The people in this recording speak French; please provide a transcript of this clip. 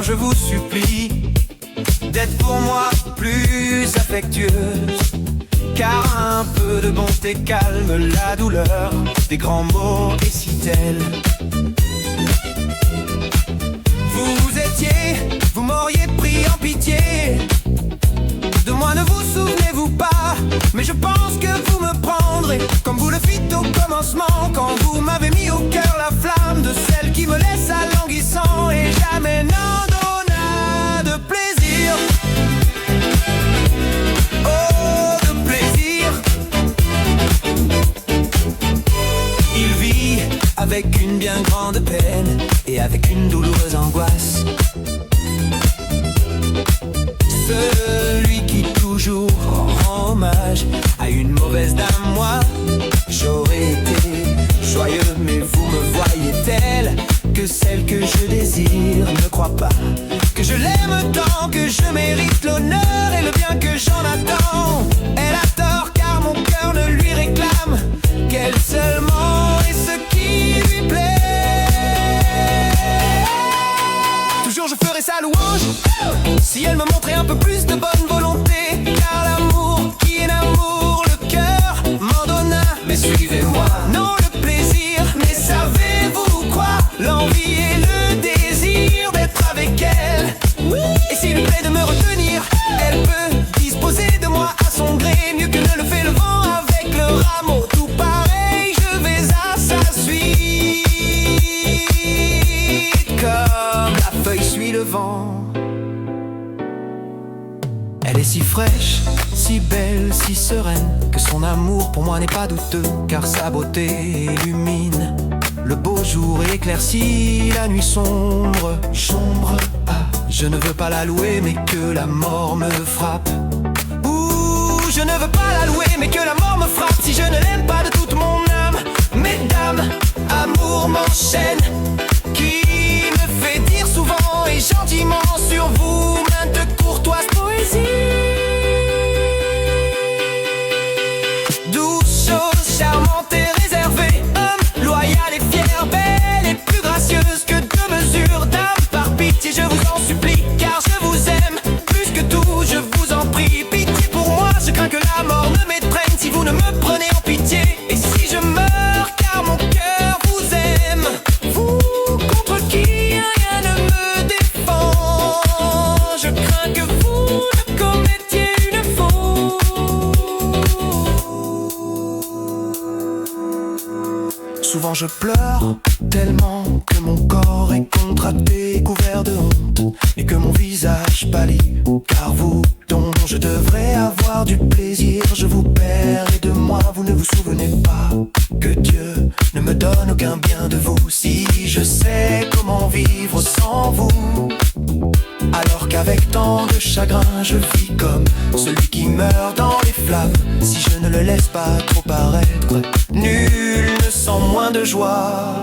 je vous supplie d'être pour moi plus affectueuse, car un peu de bonté calme la douleur des grands mots et si tels. Vous m'auriez pris en pitié. De moi ne vous souvenez-vous pas, mais je pense que vous me prendrez comme vous le fîtes au commencement, quand vous m'avez mis au cœur la flamme de celle qui me laisse alanguissant et jamais n'en donna de plaisir. Oh, de plaisir. Il vit avec une bien grande peine et avec une douloureuse angoisse. Celui qui toujours rend hommage à une mauvaise dame, moi j'aurais été joyeux, mais vous me voyez telle que celle que je désire. Ne crois pas que je l'aime tant, que je mérite l'honneur et le bien que j'en attends. Elle a tort car mon cœur ne lui réclame qu'elle seulement est ce qui lui plaît. Toujours je ferai sa louange si elle me montrait un peu plus de bonne volonté, car l'amour qui est l'amour, le cœur m'en donna. Mais suivez-moi, non le plaisir, mais savez-vous quoi? L'envie et le désir d'être avec elle. Et s'il lui plaît de me retenir, elle peut disposer de moi à son gré, mieux que ne le fait le vent avec le rameau. Tout pareil, je vais à sa suite, comme la feuille suit le vent. Elle est si fraîche, si belle, si sereine, que son amour pour moi n'est pas douteux, car sa beauté illumine le beau jour et éclaircit la nuit sombre. Sombre, ah, je ne veux pas la louer, mais que la mort me frappe. Ouh, je ne veux pas la louer, mais que la mort me frappe, si je ne l'aime pas de toute mon âme. Mesdames, amour m'enchaîne, qui me fait dire souvent et gentiment sur vous maintes courtoises poésies. Douce, chose, charmante et réservée, homme, loyal et fier, belle et plus gracieuse que de mesure. Dame, par pitié je vous en supplie, car je vous aime plus que tout, je vous en prie. Pitié pour moi, je crains que la mort ne m'étreigne si vous ne me prenez en pitié. Et si je meurs, car mon cœur vous aime, vous contre qui rien ne me défend, je crains que vous ne commettiez une faute. Souvent je pleure tellement que mon corps est contracté, couvert de honte, et que mon visage pâlit, car vous dont je devrais avoir du plaisir, je vous perds, et de moi vous ne vous souvenez pas. Que Dieu ne me donne aucun bien de vous, si je sais comment vivre sans vous. Alors qu'avec tant de chagrin je vis comme celui qui meurt dans les flammes, si je ne le laisse pas trop paraître, nul ne sent moins de joie.